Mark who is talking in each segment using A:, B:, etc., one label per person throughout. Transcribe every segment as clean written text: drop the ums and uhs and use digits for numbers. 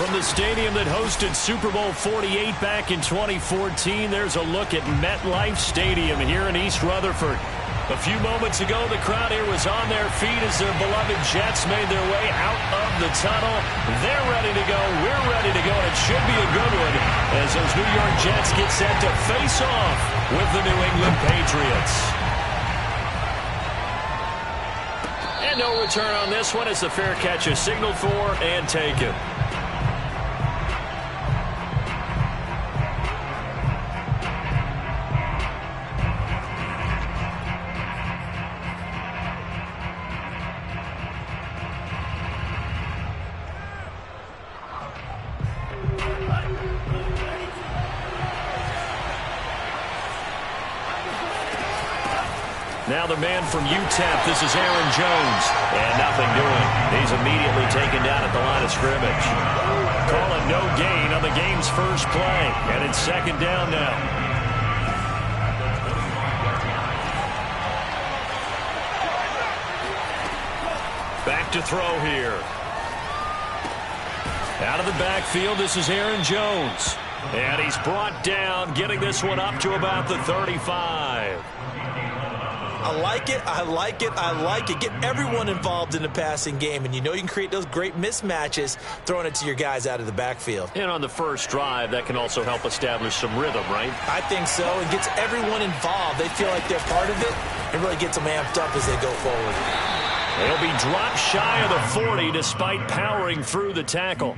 A: From the stadium that hosted Super Bowl 48 back in 2014, there's a look at MetLife Stadium here in East Rutherford. A few moments ago, the crowd here was on their feet as their beloved Jets made their way out of the tunnel. They're ready to go. We're ready to go, and it should be a good one as those New York Jets get set to face off with the New England Patriots. And no return on this one as the fair catch is signaled for and taken. Now the man from UTEP, this is Aaron Jones. And nothing doing. He's immediately taken down at the line of scrimmage. Call it no gain on the game's first play. And it's second down now. Back to throw here. Out of the backfield, this is Aaron Jones. And he's brought down, getting this one up to about the 35.
B: I like it, I like it, I like it. Get everyone involved in the passing game, and you know you can create those great mismatches throwing it to your guys out of the backfield.
A: And on the first drive, that can also help establish some rhythm, right?
B: I think so. It gets everyone involved. They feel like they're part of it. It really gets them amped up as they go forward.
A: They'll be dropped shy of the 40 despite powering through the tackle.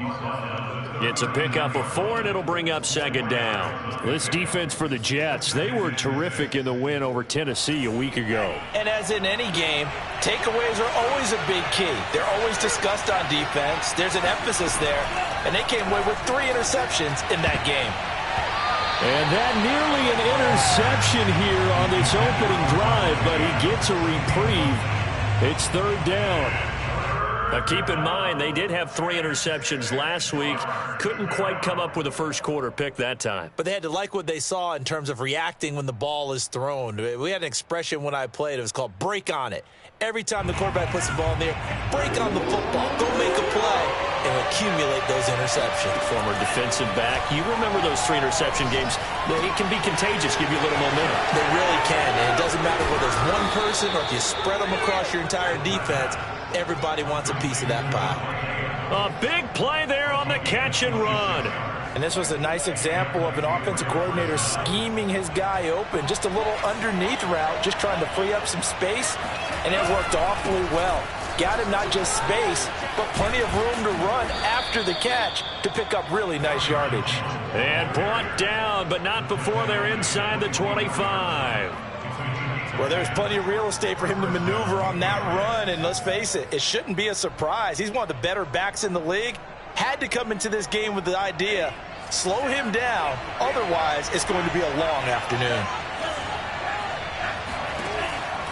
A: It's a pickup of 4, and it'll bring up second down. This defense for the Jets, they were terrific in the win over Tennessee a week ago.
B: And as in any game, takeaways are always a big key. They're always discussed on defense. There's an emphasis there, and they came away with 3 interceptions in that game.
A: And that nearly an interception here on this opening drive, but he gets a reprieve. It's third down. Now keep in mind, they did have 3 interceptions last week. Couldn't quite come up with a first quarter pick that time.
B: But they had to like what they saw in terms of reacting when the ball is thrown. We had an expression when I played. It was called break on it. Every time the quarterback puts the ball in there, break on the football. Go make a play and accumulate those interceptions.
A: Former defensive back. You remember those 3 interception games. It can be contagious, give you a little momentum.
B: They really can. And it doesn't matter whether it's one person or if you spread them across your entire defense. Everybody wants a piece of that pie.
A: A big play there on the catch and run.
B: And this was a nice example of an offensive coordinator scheming his guy open. Just a little underneath route, just trying to free up some space. And it worked awfully well. Got him not just space, but plenty of room to run after the catch to pick up really nice yardage.
A: And brought down, but not before they're inside the 25.
B: Well, there's plenty of real estate for him to maneuver on that run, and let's face it, it shouldn't be a surprise. He's one of the better backs in the league. Had to come into this game with the idea, slow him down, otherwise it's going to be a long afternoon.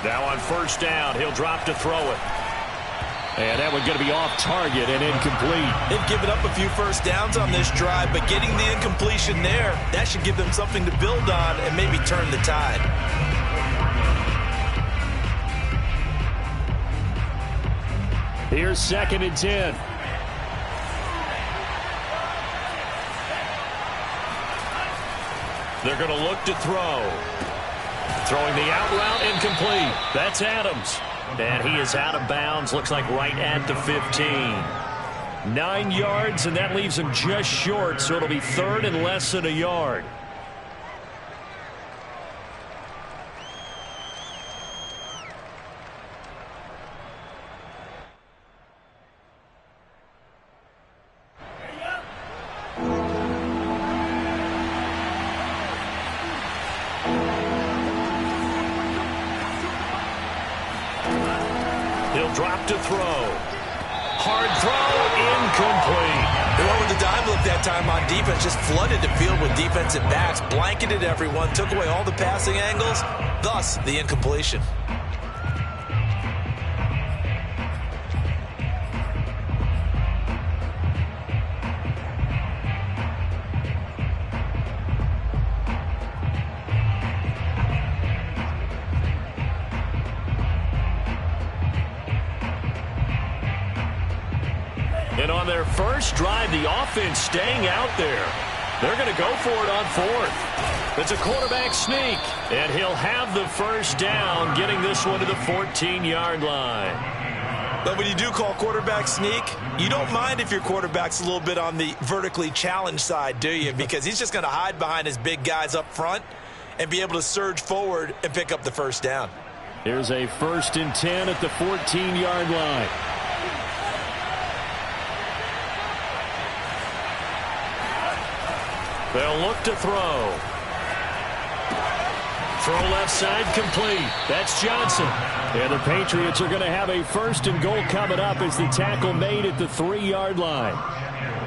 A: Now on first down, he'll drop to throw it. And that one's going to be off target and incomplete.
B: They've given up a few first downs on this drive, but getting the incompletion there, that should give them something to build on and maybe turn the tide.
A: Here's second and 10. They're going to look to throw. Throwing the out route, incomplete. That's Adams. And he is out of bounds, looks like right at the 15. 9 yards, and that leaves him just short, so it'll be third and less than a yard. He'll drop to throw. Hard throw, incomplete.
B: They went with the dime look that time on defense, just flooded the field with defensive backs, blanketed everyone, took away all the passing angles, thus the incompletion.
A: And on their first drive, the offense staying out there. They're going to go for it on fourth. It's a quarterback sneak, and he'll have the first down, getting this one to the 14-yard line.
B: But when you do call quarterback sneak, you don't mind if your quarterback's a little bit on the vertically challenged side, do you? Because he's just going to hide behind his big guys up front and be able to surge forward and pick up the first down.
A: Here's a 1st and 10 at the 14-yard line. They'll look to throw. Throw left side complete. That's Johnson. And the Patriots are going to have a 1st and goal coming up as the tackle made at the 3-yard line.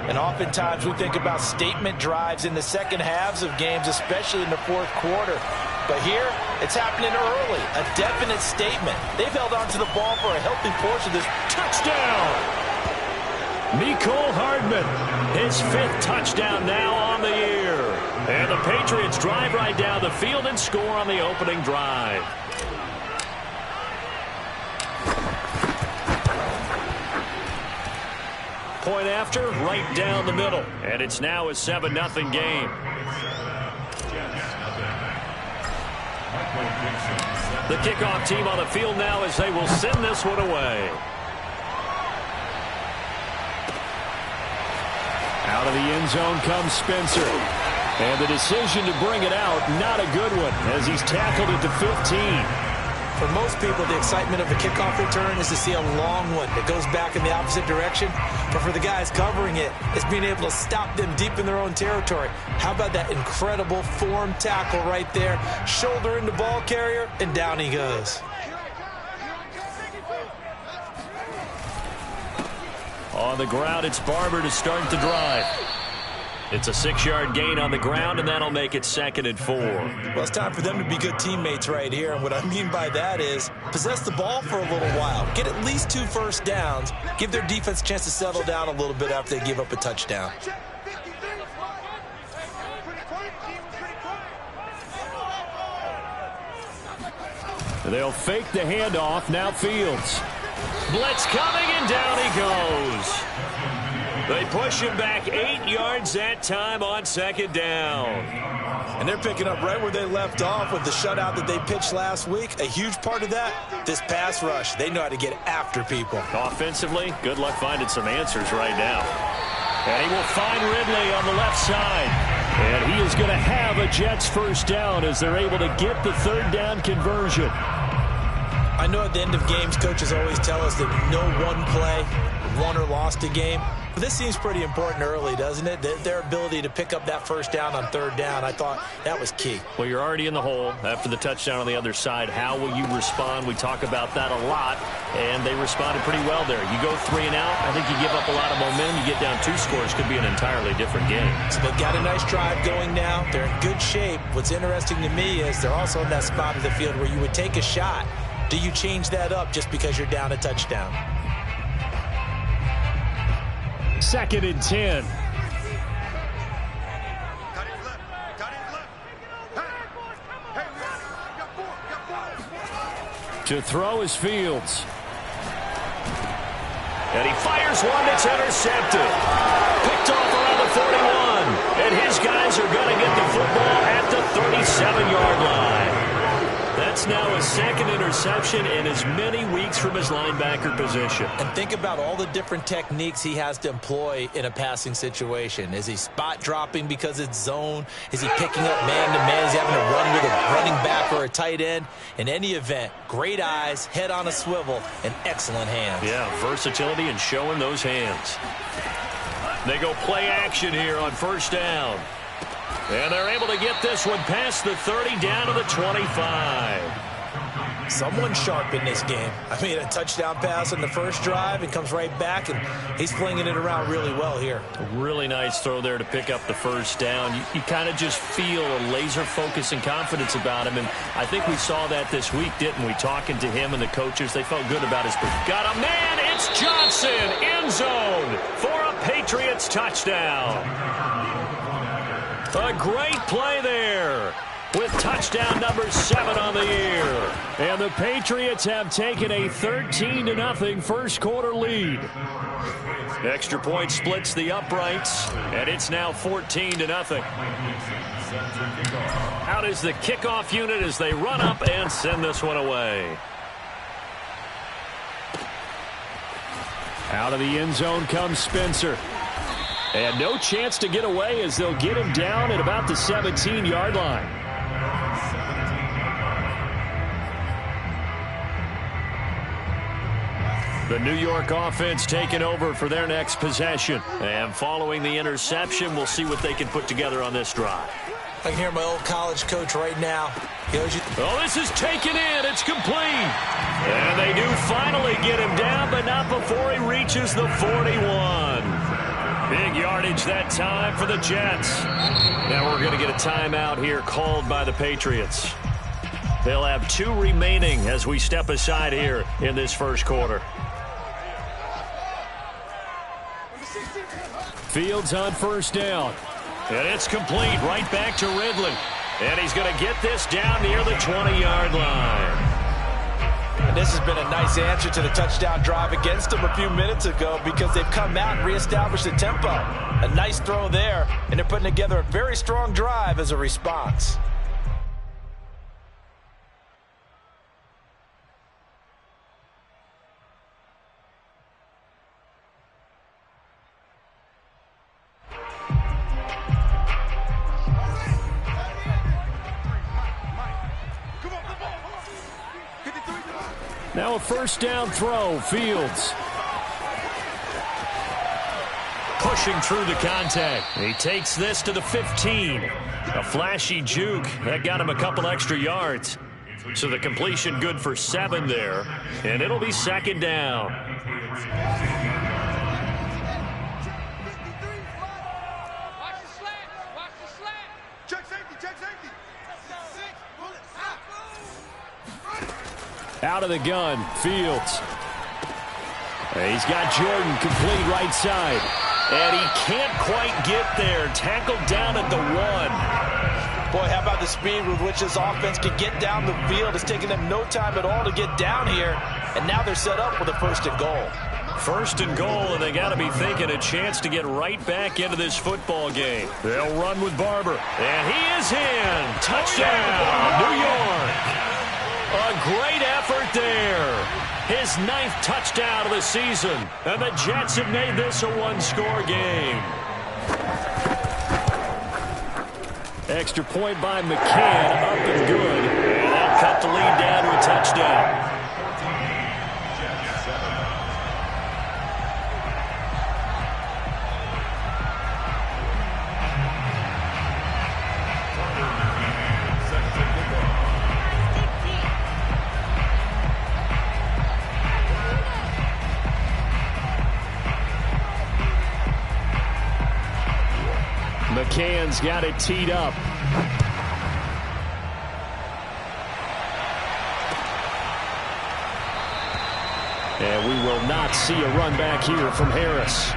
B: And oftentimes we think about statement drives in the second halves of games, especially in the fourth quarter. But here, it's happening early. A definite statement. They've held on to the ball for a healthy portion of this.
A: Touchdown! Mecole Hardman, his 5th touchdown now on the year. And the Patriots drive right down the field and score on the opening drive. Point after, right down the middle. And it's now a 7-0 game. The kickoff team on the field now as they will send this one away. Out of the end zone comes Spencer. And the decision to bring it out, not a good one, as he's tackled at the 15.
B: For most people, the excitement of a kickoff return is to see a long one that goes back in the opposite direction. But for the guys covering it, it's being able to stop them deep in their own territory. How about that incredible form tackle right there? Shoulder into ball carrier, and down he goes.
A: On the ground, it's Barber to start the drive. It's a 6-yard gain on the ground, and that'll make it 2nd and 4.
B: Well, it's time for them to be good teammates right here. And what I mean by that is possess the ball for a little while. Get at least 2 first downs. Give their defense a chance to settle down a little bit after they give up a touchdown.
A: They'll fake the handoff. Now Fields. Blitz coming, and down he goes. They push him back 8 yards that time on 2nd down.
B: And they're picking up right where they left off with the shutout that they pitched last week. A huge part of that, this pass rush. They know how to get after people.
A: Offensively, good luck finding some answers right now. And he will find Ridley on the left side. And he is going to have a Jets first down as they're able to get the 3rd down conversion.
B: I know at the end of games, coaches always tell us that no one play won or lost a game. But this seems pretty important early, doesn't it? Their ability to pick up that first down on 3rd down, I thought that was key.
A: Well, you're already in the hole after the touchdown on the other side. How will you respond? We talk about that a lot, and they responded pretty well there. You go 3 and out, I think you give up a lot of momentum. You get down 2 scores, could be an entirely different game.
B: So they've got a nice drive going now. They're in good shape. What's interesting to me is they're also in that spot of the field where you would take a shot. Do you change that up just because you're down a touchdown?
A: 2nd and 10. To throw is Fields. And he fires one that's intercepted. Picked off around the 41. And his guys are going to get the football at the 37-yard line. That's now a 2nd interception in as many weeks from his linebacker position.
B: And think about all the different techniques he has to employ in a passing situation. Is he spot dropping because it's zone? Is he picking up man-to-man? Is he having to run with a running back or a tight end? In any event, great eyes, head on a swivel, and excellent hands.
A: Yeah, versatility and showing those hands. They go play action here on 1st down. And they're able to get this one past the 30 down to the 25.
B: Someone sharp in this game. I mean, a touchdown pass on the first drive and comes right back, and he's flinging it around really well here.
A: A really nice throw there to pick up the first down. You kind of just feel a laser focus and confidence about him, and I think we saw that this week, didn't we? Talking to him and the coaches, they felt good about his. Got a man, it's Johnson, end zone for a Patriots touchdown. A great play there. with touchdown number 7 on the year. And the Patriots have taken a 13-0 first quarter lead. Extra point splits the uprights, and it's now 14-0. Out is the kickoff unit as they run up and send this one away. Out of the end zone comes Spencer. And no chance to get away as they'll get him down at about the 17-yard line. The New York offense taking over for their next possession. And following the interception, we'll see what they can put together on this drive.
B: I can hear my old college coach right now.
A: Oh, this is taken in. It's complete. And they do finally get him down, but not before he reaches the 41. Big yardage that time for the Jets. Now we're going to get a timeout here called by the Patriots. They'll have 2 remaining as we step aside here in this first quarter. Fields on first down. And it's complete right back to Ridley. And he's going to get this down near the 20-yard line.
B: And this has been a nice answer to the touchdown drive against them a few minutes ago because they've come out and reestablished the tempo. A nice throw there, and they're putting together a very strong drive as a response.
A: Now a first down throw, Fields. Pushing through the contact. He takes this to the 15. A flashy juke. That got him a couple extra yards. So the completion good for 7 there. And it'll be second down. Out of the gun, Fields. He's got Jordan complete right side. And he can't quite get there. Tackled down at the 1.
B: Boy, how about the speed with which this offense can get down the field? It's taken them no time at all to get down here. And now they're set up with a 1st and goal.
A: 1st and goal, and they got to be thinking a chance to get right back into this football game. They'll run with Barber. And he is in. Touchdown, New York. A great effort there. His 9th touchdown of the season. And the Jets have made this a 1-score game. Extra point by McCann, up and good. And they'll cut the lead down to a touchdown. McCann's got it teed up. And we will not see a run back here from Harris.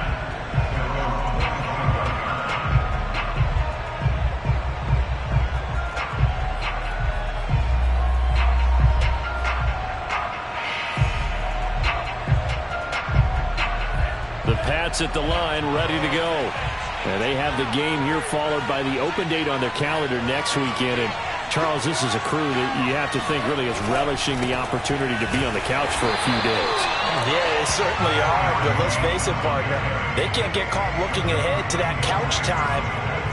A: The Pats at the line, ready to go. And they have the game here followed by the open date on their calendar next weekend. And Charles, this is a crew that you have to think really is relishing the opportunity to be on the couch for a few days.
B: Yeah, they certainly are. But let's face it, partner, they can't get caught looking ahead to that couch time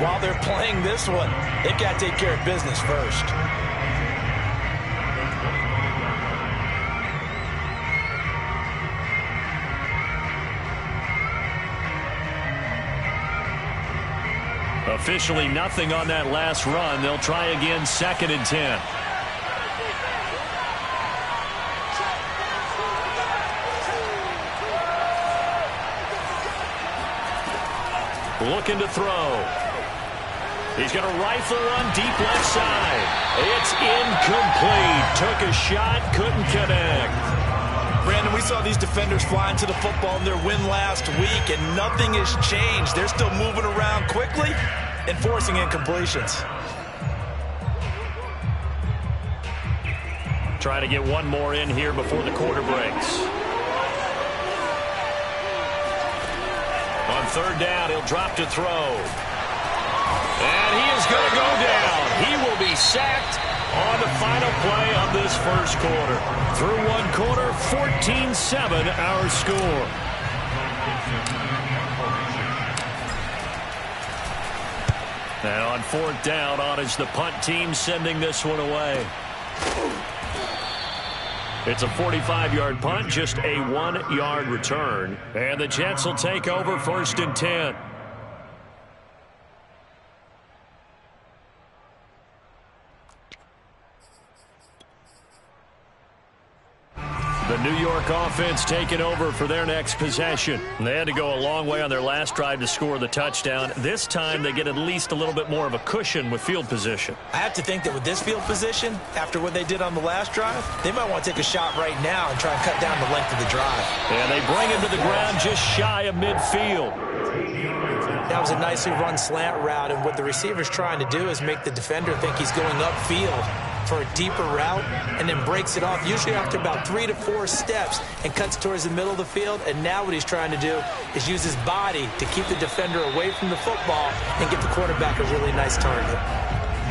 B: while they're playing this one. They've got to take care of business first.
A: Officially nothing on that last run. They'll try again, 2nd and 10. Looking to throw. He's going to rifle one deep left side. It's incomplete. Took a shot, couldn't connect.
B: Brandon, we saw these defenders flying to the football in their win last week, and nothing has changed. They're still moving around quickly and forcing incompletions.
A: Trying to get one more in here before the quarter breaks. On third down, he'll drop to throw. And he is going to go down. He will be sacked on the final play of this first quarter. Through one quarter, 14-7 our score. And on fourth down, on is the punt team sending this one away. It's a 45-yard punt, just a 1-yard return. And the Jets will take over first and 10. The New York offense taking over for their next possession. They had to go a long way on their last drive to score the touchdown. This time they get at least a little bit more of a cushion with field position.
B: I have to think that with this field position, after what they did on the last drive, they might want to take a shot right now and try and cut down the length of the drive.
A: And they bring him to the ground just shy of midfield.
B: That was a nicely run slant route, and what the receiver's trying to do is make the defender think he's going upfield for a deeper route, and then breaks it off, usually after about 3 to 4 steps, and cuts towards the middle of the field. And now what he's trying to do is use his body to keep the defender away from the football and get the quarterback a really nice target.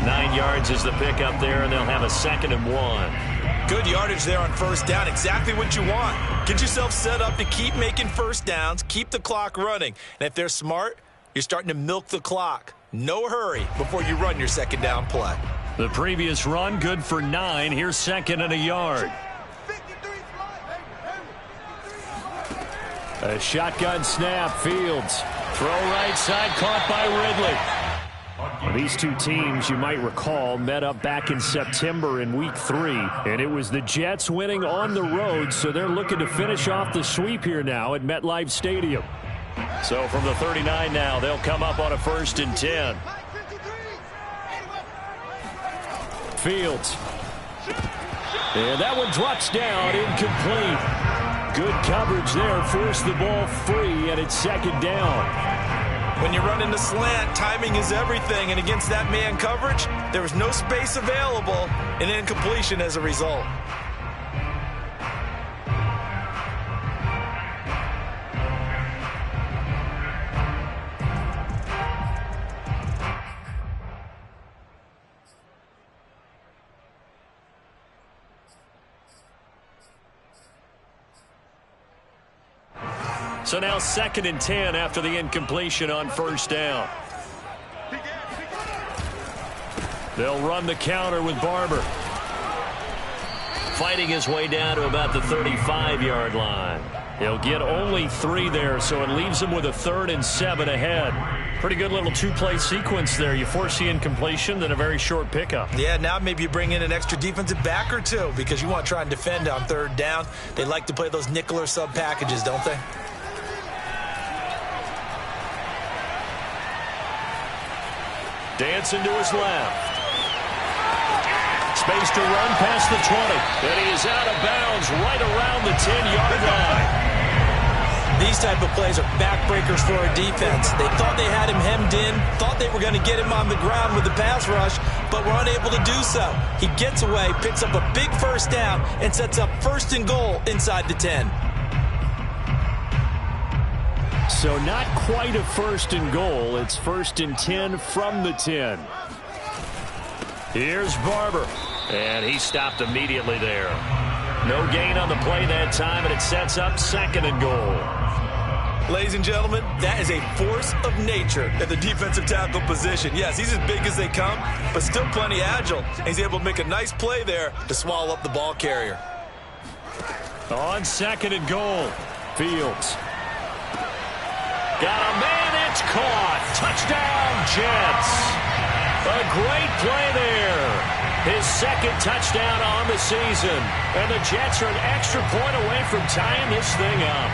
A: 9 yards is the pickup there, and they'll have a 2nd and 1.
B: Good yardage there on first down. Exactly what you want. Get yourself set up to keep making first downs, keep the clock running. And if they're smart, you're starting to milk the clock. No hurry before you run your second down play.
A: The previous run, good for 9. Here's 2nd and a yard. A shotgun snap, Fields. Throw right side, caught by Ridley. These two teams, you might recall, met up back in September in Week 3, and it was the Jets winning on the road, so they're looking to finish off the sweep here now at MetLife Stadium. So from the 39 now, they'll come up on a 1st and 10. Fields. And that one drops down, incomplete. Good coverage there, forced the ball free, and it's 2nd down.
B: When you run into slant, timing is everything, and against that man coverage, there was no space available, and incompletion as a result.
A: So now 2nd and 10 after the incompletion on first down. They'll run the counter with Barber. Fighting his way down to about the 35-yard line. He'll get only 3 there, so it leaves him with a 3rd and 7 ahead. Pretty good little two-play sequence there. You force the incompletion, then a very short pickup.
B: Yeah, now maybe you bring in an extra defensive back or two because you want to try and defend on 3rd down. They like to play those nickel or sub packages, don't they?
A: Dancing to his left. Space to run past the 20. And he is out of bounds right around the 10-yard line.
B: These type of plays are backbreakers for a defense. They thought they had him hemmed in, thought they were going to get him on the ground with the pass rush, but were unable to do so. He gets away, picks up a big first down, and sets up 1st and goal inside the 10.
A: So not quite a 1st and goal. It's 1st and 10 from the 10. Here's Barber. And he stopped immediately there. No gain on the play that time, and it sets up 2nd and goal.
B: Ladies and gentlemen, that is a force of nature at the defensive tackle position. Yes, he's as big as they come, but still plenty agile. He's able to make a nice play there to swallow up the ball carrier.
A: On 2nd and goal, Fields. Got a man, it's caught. Touchdown, Jets. A great play there. His 2nd touchdown on the season. And the Jets are an extra point away from tying this thing up.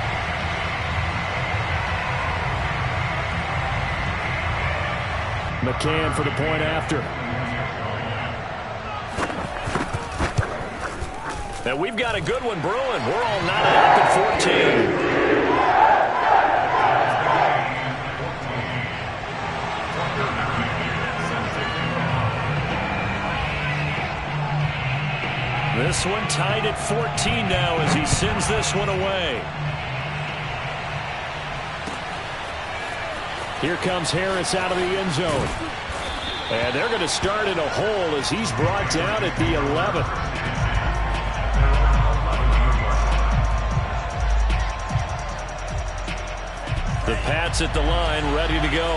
A: McCann for the point after. And we've got a good one brewing. We're all knotted up at 14. This one tied at 14 now as he sends this one away. Here comes Harris out of the end zone. And they're going to start in a hole as he's brought down at the 11th. The Pats at the line, ready to go.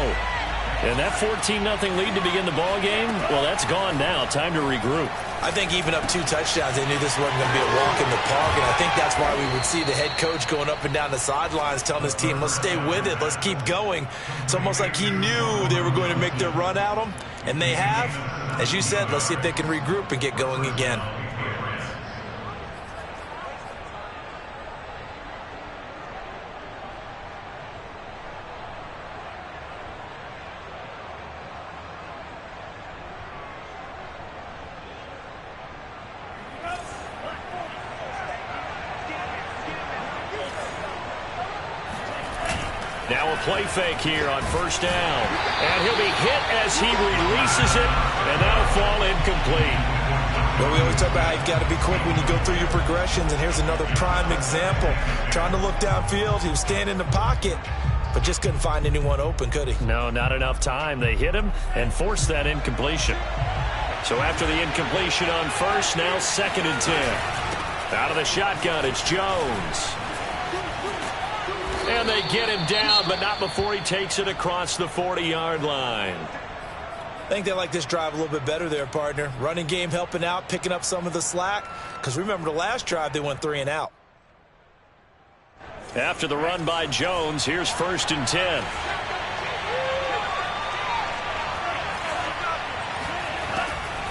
A: And that 14-0 lead to begin the ball game, well, that's gone now. Time to regroup.
B: I think even up 2 touchdowns, they knew this wasn't going to be a walk in the park, and I think that's why we would see the head coach going up and down the sidelines telling his team, let's stay with it, let's keep going. It's almost like he knew they were going to make their run at him, and they have. As you said, let's see if they can regroup and get going again.
A: Now a play fake here on first down. And he'll be hit as he releases it, and that'll fall incomplete.
B: Well, we always talk about how you've got to be quick when you go through your progressions, and here's another prime example. Trying to look downfield, he was standing in the pocket, but just couldn't find anyone open, could he?
A: No, not enough time. They hit him and forced that incompletion. So after the incompletion on first, now 2nd and 10. Out of the shotgun, it's Jones. And they get him down, but not before he takes it across the 40-yard line.
B: I think they like this drive a little bit better there, partner. Running game helping out, picking up some of the slack. Because remember the last drive, they went 3 and out.
A: After the run by Jones, here's 1st and 10.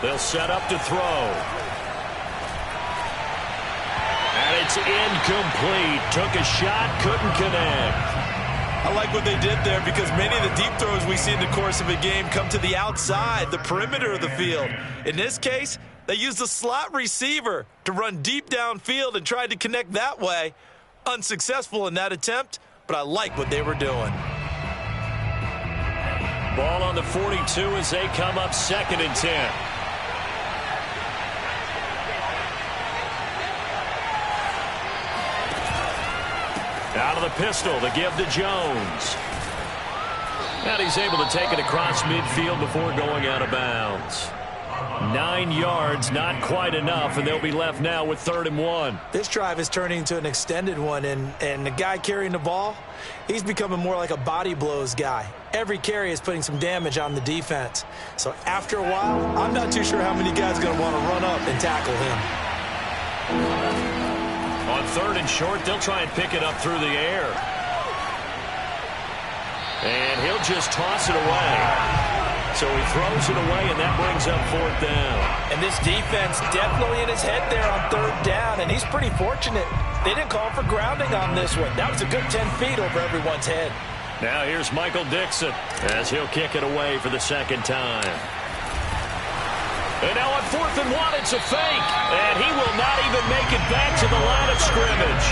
A: They'll set up to throw. And it's incomplete. Took a shot, couldn't connect.
B: I like what they did there because many of the deep throws we see in the course of a game come to the outside, the perimeter of the field. In this case, they used the slot receiver to run deep downfield and tried to connect that way. Unsuccessful in that attempt, but I like what they were doing.
A: Ball on the 42 as they come up 2nd and 10. Out of the pistol to give to Jones. And he's able to take it across midfield before going out of bounds. 9 yards, not quite enough, and they'll be left now with 3rd and 1.
B: This drive is turning into an extended one, and the guy carrying the ball, he's becoming more like a body blows guy. Every carry is putting some damage on the defense. So after a while, I'm not too sure how many guys are going to want to run up and tackle him.
A: On 3rd and short, they'll try and pick it up through the air. And he'll just toss it away. So he throws it away, and that brings up 4th down.
B: And this defense definitely in his head there on 3rd down, and he's pretty fortunate. They didn't call for grounding on this one. That was a good 10 feet over everyone's head.
A: Now here's Michael Dixon as he'll kick it away for the 2nd time. And now on 4th and 1, it's a fake. And he will not even make it back to the line of scrimmage.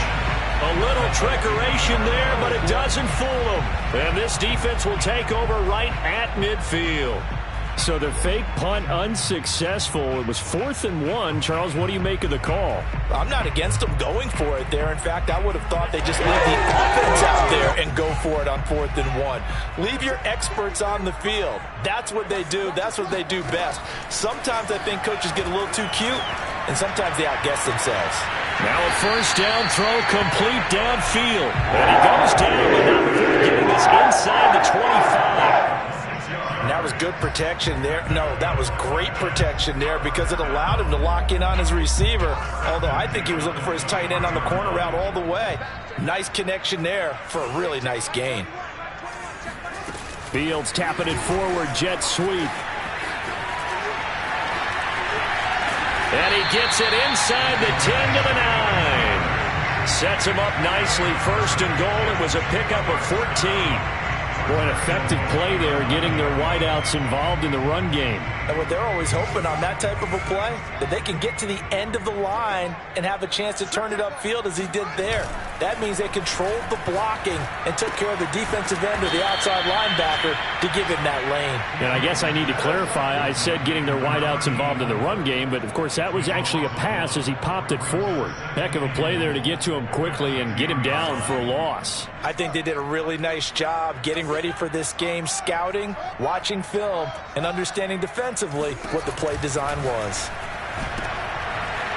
A: A little trickeration there, but it doesn't fool him. And this defense will take over right at midfield. So the fake punt unsuccessful. It was 4th and 1. Charles, what do you make of the call?
B: I'm not against them going for it there. In fact, I would have thought they just leave the offense out there and go for it on 4th and 1. Leave your experts on the field. That's what they do. That's what they do best. Sometimes I think coaches get a little too cute, and sometimes they outguess themselves.
A: Now a 1st down throw complete downfield. And he goes down, but not before getting this inside the 25.
B: And that was good protection there. No, that was great protection there because it allowed him to lock in on his receiver. Although I think he was looking for his tight end on the corner route all the way. Nice connection there for a really nice gain.
A: Fields tapping it forward, jet sweep. And he gets it inside the 10 to the 9. Sets him up nicely, 1st and goal. It was a pickup of 14. Boy, an effective play there, getting their wideouts involved in the run game.
B: And what they're always hoping on that type of a play, that they can get to the end of the line and have a chance to turn it upfield as he did there. That means they controlled the blocking and took care of the defensive end or the outside linebacker to give him that lane.
A: And I guess I need to clarify, I said getting their wideouts involved in the run game, but of course that was actually a pass as he popped it forward. Heck of a play there to get to him quickly and get him down for a loss.
B: I think they did a really nice job getting ready for this game, scouting, watching film, and understanding defensively what the play design was.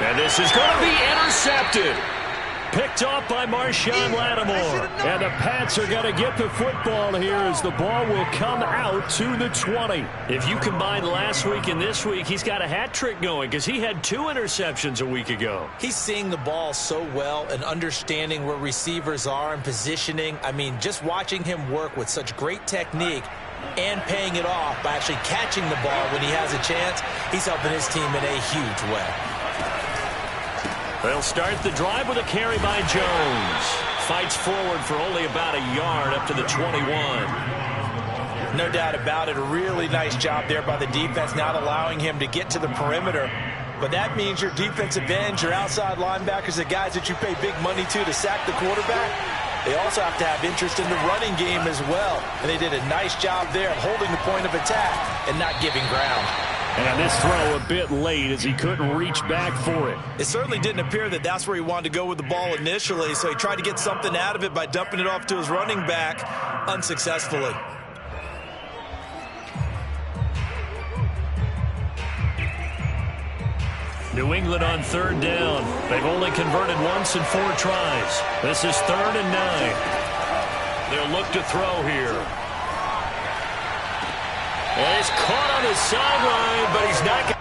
A: And this is going to be intercepted. Picked off by Marshawn Lattimore. And the Pats are going to get the football here as the ball will come out to the 20. If you combine last week and this week, he's got a hat trick going because he had 2 interceptions a week ago.
B: He's seeing the ball so well and understanding where receivers are and positioning. I mean, just watching him work with such great technique and paying it off by actually catching the ball when he has a chance, he's helping his team in a huge way.
A: They'll start the drive with a carry by Jones. Fights forward for only about a yard up to the 21.
B: No doubt about it. A really nice job there by the defense, not allowing him to get to the perimeter. But that means your defensive ends, your outside linebackers, the guys that you pay big money to sack the quarterback, they also have to have interest in the running game as well. And they did a nice job there of holding the point of attack and not giving ground.
A: And this throw a bit late as he couldn't reach back for it.
B: It certainly didn't appear that that's where he wanted to go with the ball initially, so he tried to get something out of it by dumping it off to his running back unsuccessfully.
A: New England on 3rd down. They've only converted once in 4 tries. This is 3rd and 9. They'll look to throw here. And he's caught on the sideline, but he's not going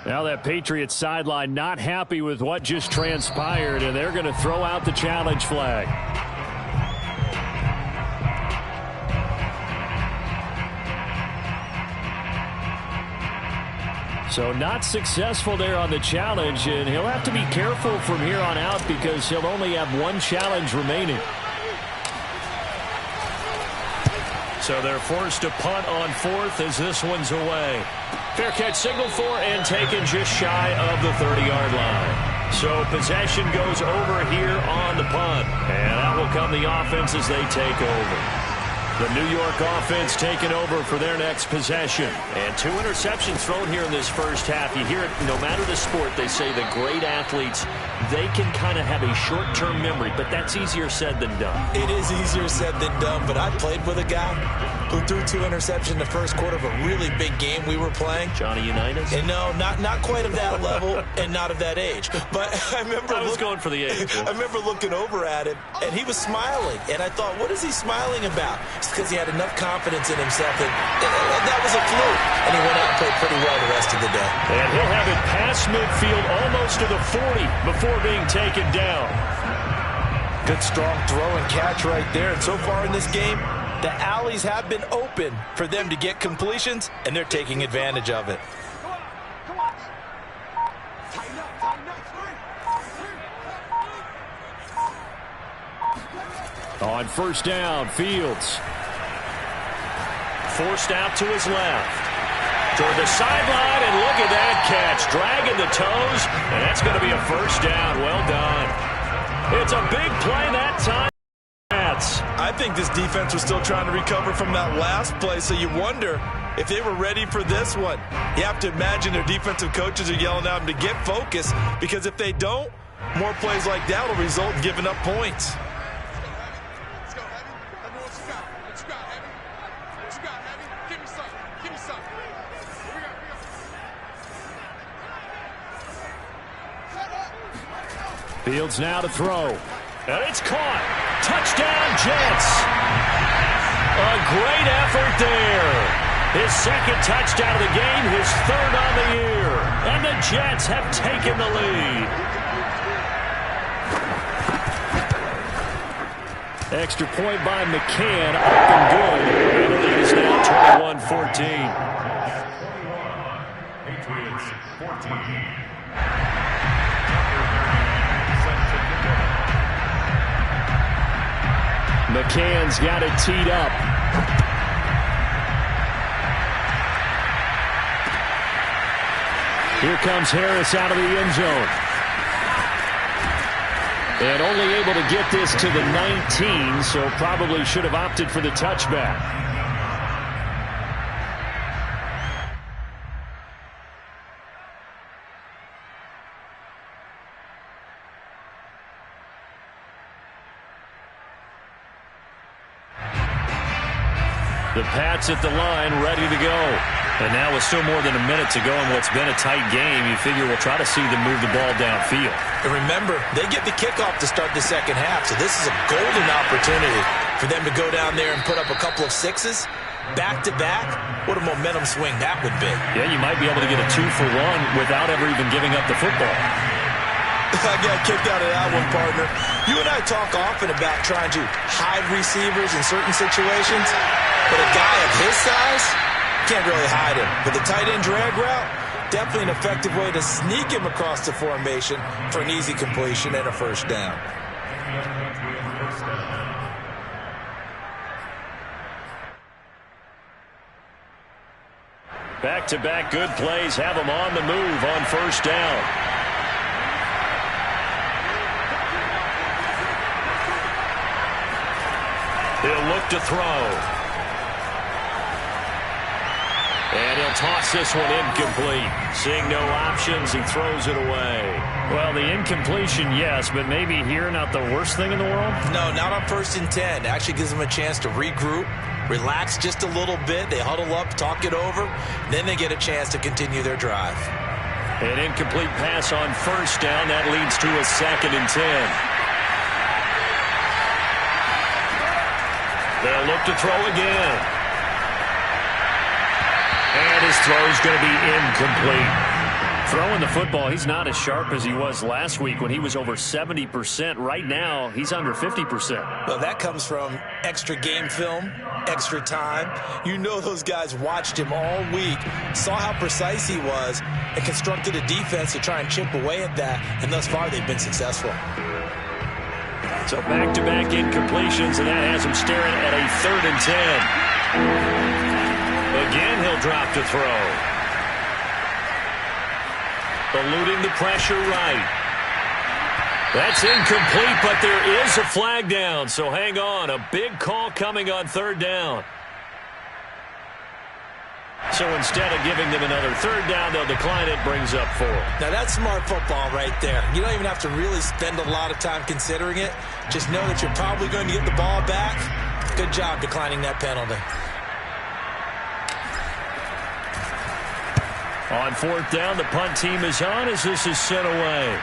A: to. Now that Patriots sideline not happy with what just transpired, and they're going to throw out the challenge flag. So not successful there on the challenge, and he'll have to be careful from here on out because he'll only have 1 challenge remaining. So they're forced to punt on 4th as this one's away. Fair catch signal for and taken just shy of the 30-yard line. So possession goes over here on the punt, and that will come the offense as they take over. The New York offense taking over for their next possession. And 2 interceptions thrown here in this first half. You hear it, no matter the sport, they say the great athletes, they can kind of have a short-term memory, but that's easier said than done.
B: It is easier said than done, but I played with a guy who threw 2 interceptions in the first quarter of a really big game we were playing.
A: Johnny Unitas?
B: And no, not quite of that level and not of that age. But I was
A: going for the age.
B: I remember looking over at him, and he was smiling. And I thought, what is he smiling about? It's because he had enough confidence in himself that was a fluke. And he went out and played pretty well the rest of the day.
A: And he'll have it past midfield almost to the 40 before being taken down.
B: Good strong throw and catch right there. And so far in this game, the alleys have been open for them to get completions, and they're taking advantage of it.
A: On 1st down, Fields. Forced out to his left. Toward the sideline, and look at that catch. Dragging the toes, and that's going to be a 1st down. Well done. It's a big play that time.
B: I think this defense was still trying to recover from that last play, so you wonder if they were ready for this one. You have to imagine their defensive coaches are yelling at them to get focused, because if they don't, more plays like that will result in giving up points.
A: Fields now to throw. And it's caught. Touchdown, Jets. A great effort there. His 2nd touchdown of the game, his 3rd on the year. And the Jets have taken the lead. Extra point by McCann, up and good. And the lead is now 21-14. Patriots 14. McCann's got it teed up. Here comes Harris out of the end zone. And only able to get this to the 19, so probably should have opted for the touchback. The Pats at the line, ready to go. And now with still more than a minute to go in what's been a tight game, you figure we'll try to see them move the ball downfield.
B: And remember, they get the kickoff to start the second half, so this is a golden opportunity for them to go down there and put up a couple of sixes. Back-to-back, what a momentum swing that would be.
A: Yeah, you might be able to get a 2-for-1 without ever even giving up the football.
B: I got kicked out of that one, partner. You and I talk often about trying to hide receivers in certain situations, but a guy of his size can't really hide him. But the tight end drag route, definitely an effective way to sneak him across the formation for an easy completion and a first down.
A: Back-to-back good plays have them on the move on first down. He'll look to throw. And he'll toss this one incomplete. Seeing no options, he throws it away. Well, the incompletion, yes, but maybe here not the worst thing in the world?
B: No, not on 1st and 10. Actually gives them a chance to regroup, relax just a little bit. They huddle up, talk it over. Then they get a chance to continue their drive.
A: An incomplete pass on first down. That leads to a 2nd and 10. They'll look to throw again. And his throw's going to be incomplete. Throwing the football, he's not as sharp as he was last week when he was over 70%. Right now, he's under 50%.
B: Well, that comes from extra game film, extra time. You know those guys watched him all week, saw how precise he was, and constructed a defense to try and chip away at that, and thus far they've been successful.
A: So back-to-back incompletions, and that has him staring at a 3rd and 10. Again, he'll drop to throw. Eluding the pressure right. That's incomplete, but there is a flag down, so hang on. A big call coming on 3rd down. So instead of giving them another 3rd down, they'll decline it, brings up 4.
B: Now that's smart football right there. You don't even have to really spend a lot of time considering it. Just know that you're probably going to get the ball back. Good job declining that penalty.
A: On 4th down, the punt team is on as this is sent away.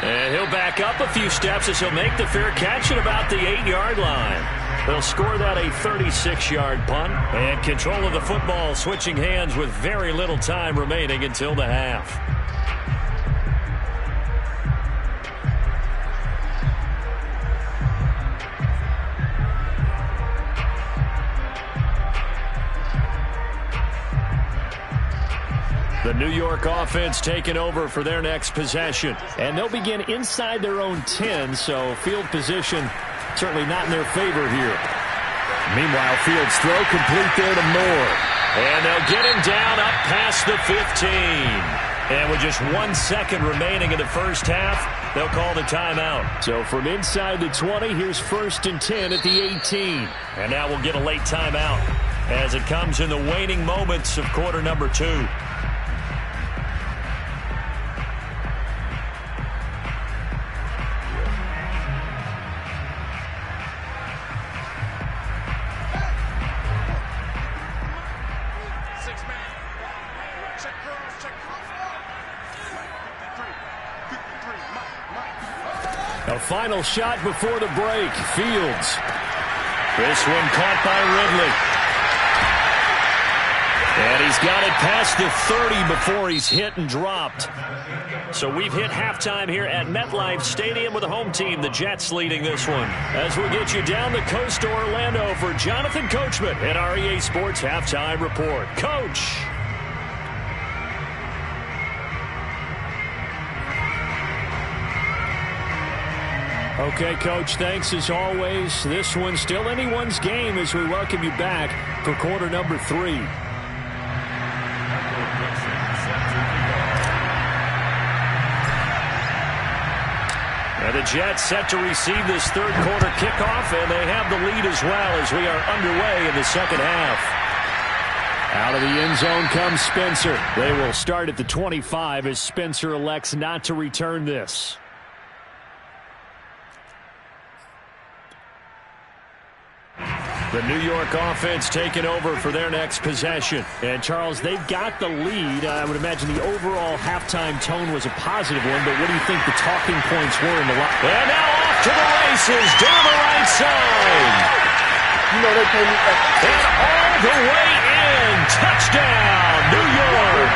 A: And he'll back up a few steps as he'll make the fair catch at about the 8-yard line. They'll score that a 36-yard punt. And control of the football switching hands with very little time remaining until the half. The New York offense taking over for their next possession. And they'll begin inside their own 10, so field position certainly not in their favor here. Meanwhile, Fields' throw complete there to Moore. And they'll get him down up past the 15. And with just 1 second remaining in the first half, they'll call the timeout. So from inside the 20, here's 1st and 10 at the 18. And now we'll get a late timeout as it comes in the waning moments of quarter number 2. A final shot before the break. Fields. This one caught by Ridley. And he's got it past the 30 before he's hit and dropped. So we've hit halftime here at MetLife Stadium with the home team, the Jets, leading this one. As we get you down the coast to Orlando for Jonathan Coachman at our EA Sports Halftime Report. Coach. Okay, Coach, thanks as always. This one's still anyone's game as we welcome you back for quarter number 3. And the Jets set to receive this third quarter kickoff, and they have the lead as well as we are underway in the second half. Out of the end zone comes Spencer. They will start at the 25 as Spencer elects not to return this. The New York offense taking over for their next possession. And, Charles, they've got the lead. I would imagine the overall halftime tone was a positive one, but what do you think the talking points were in the locker room? And now off to the races down the right side.
C: You know they came
A: and all the way in. Touchdown, New York.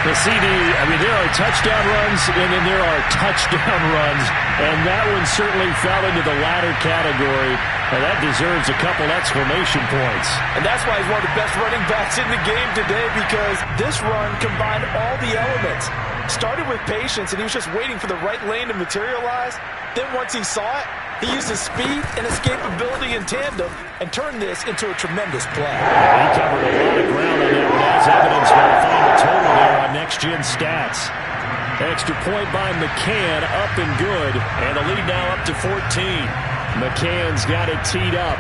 A: The CD, there are touchdown runs, and then there are touchdown runs, and that one certainly fell into the latter category. And that deserves a couple exclamation points.
B: And that's why he's one of the best running backs in the game today, because this run combined all the elements. Started with patience, and he was just waiting for the right lane to materialize. Then once he saw it, he used his speed and escapability in tandem and turned this into a tremendous play.
A: He covered a lot of ground on that one, as evidenced by the final total there on next-gen stats. Extra point by McCann, up and good, and the lead now up to 14. McCann's got it teed up.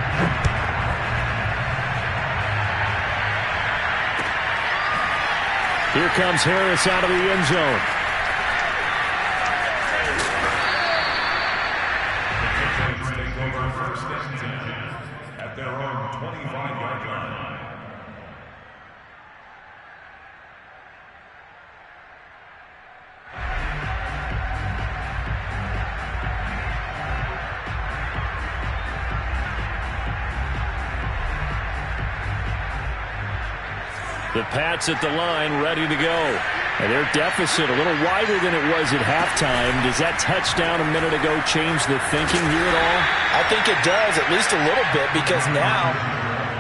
A: Here comes Harris out of the end zone.
D: At their own 25-yard line.
A: The Pats at the line, ready to go. And their deficit a little wider than it was at halftime. Does that touchdown a minute ago change the thinking here at all?
B: I think it does, at least a little bit, because now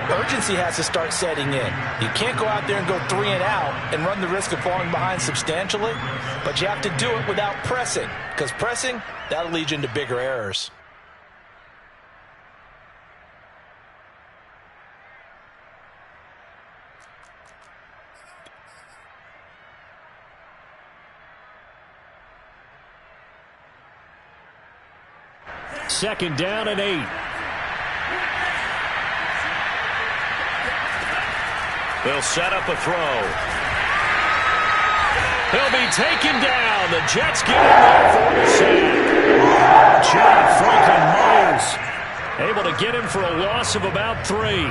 B: urgency has to start setting in. You can't go out there and go 3 and out and run the risk of falling behind substantially, but you have to do it without pressing, because pressing, that'll lead you into bigger errors.
A: Second down and 8. They'll set up a throw. He'll be taken down. The Jets get in there for the sack. Chad Franklin Myers able to get him for a loss of about 3.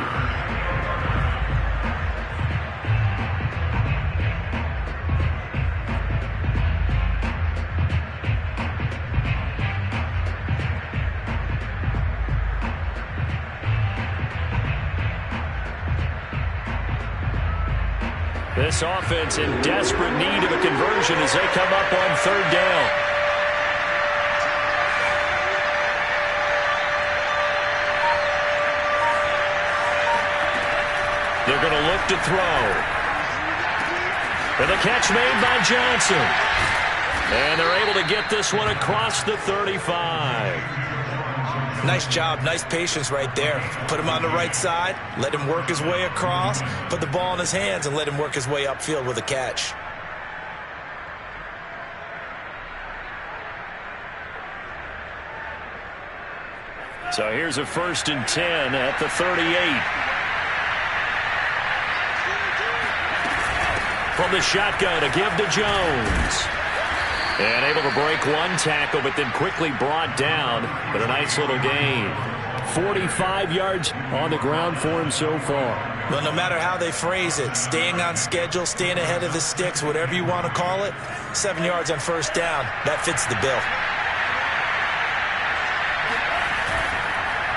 A: This offense in desperate need of a conversion as they come up on third down. They're going to look to throw. And the catch made by Johnson. And they're able to get this one across the 35.
B: Nice job, nice patience right there. Put him on the right side, let him work his way across, put the ball in his hands and let him work his way upfield with a catch.
A: So here's a 1st and 10 at the 38. From the shotgun, a give to Jones. And able to break one tackle, but then quickly brought down. But a nice little gain. 45 yards on the ground for him so far.
B: Well, no matter how they phrase it, staying on schedule, staying ahead of the sticks, whatever you want to call it, 7 yards on first down, that fits the bill.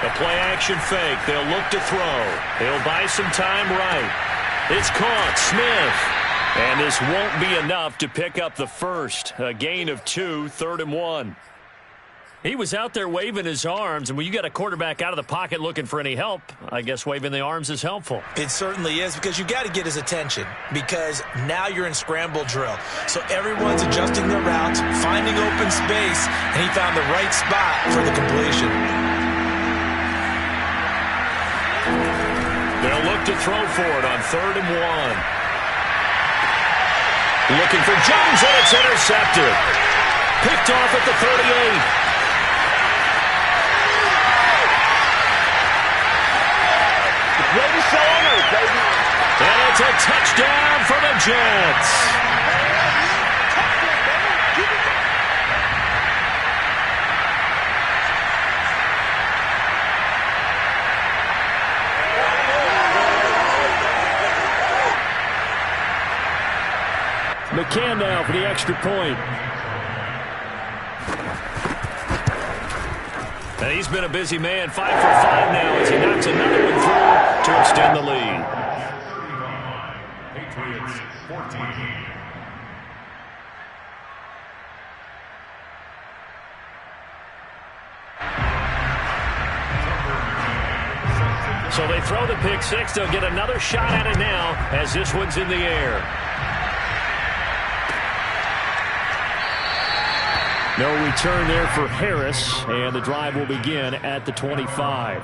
A: A play-action fake. They'll look to throw. They'll buy some time right. It's caught. Smith. And this won't be enough to pick up the first. A gain of 2, 3rd and 1. He was out there waving his arms, and when you got a quarterback out of the pocket looking for any help, I guess waving the arms is helpful.
B: It certainly is, because you got to get his attention, because now you're in scramble drill. So everyone's adjusting their routes, finding open space, and he found the right spot for the completion.
A: They'll look to throw for it on 3rd and 1. Looking for Jones, and it's intercepted. Picked off at the 38. And it's a touchdown for the Jets. McCann now for the extra point. And he's been a busy man, 5 for 5 now as he knocks another one through to extend the lead.
D: Patriots 14.
A: So they throw the pick six. They'll get another shot at it now as this one's in the air. No return there for Harris, and the drive will begin at the 25.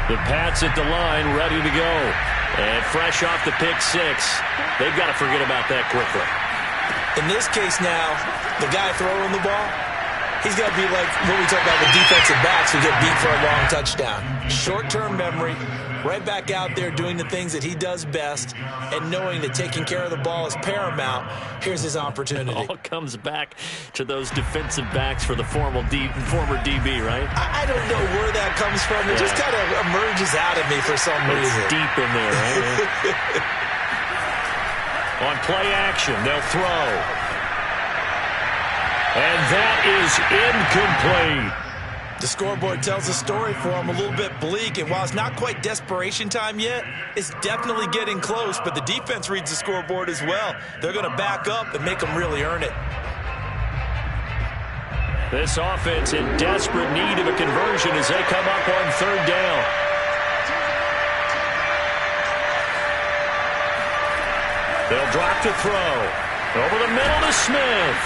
A: The Pats at the line, ready to go. And fresh off the pick six, they've got to forget about that quickly.
B: In this case now, the guy throwing the ball, he's got to be like what we talk about with defensive backs who get beat for a long touchdown. Short-term memory, right back out there doing the things that he does best, and knowing that taking care of the ball is paramount. Here's his opportunity.
A: It all comes back to those defensive backs for the former DB, right?
B: I don't know where that comes from. It just kind of emerges out of me for some reason.
A: It's deep in there, right? On play action, they'll throw. And that is incomplete.
B: The scoreboard tells a story for him, a little bit bleak, and while it's not quite desperation time yet, it's definitely getting close, but the defense reads the scoreboard as well. They're going to back up and make them really earn it.
A: This offense in desperate need of a conversion as they come up on 3rd down. They'll drop to throw. Over the middle to Smith.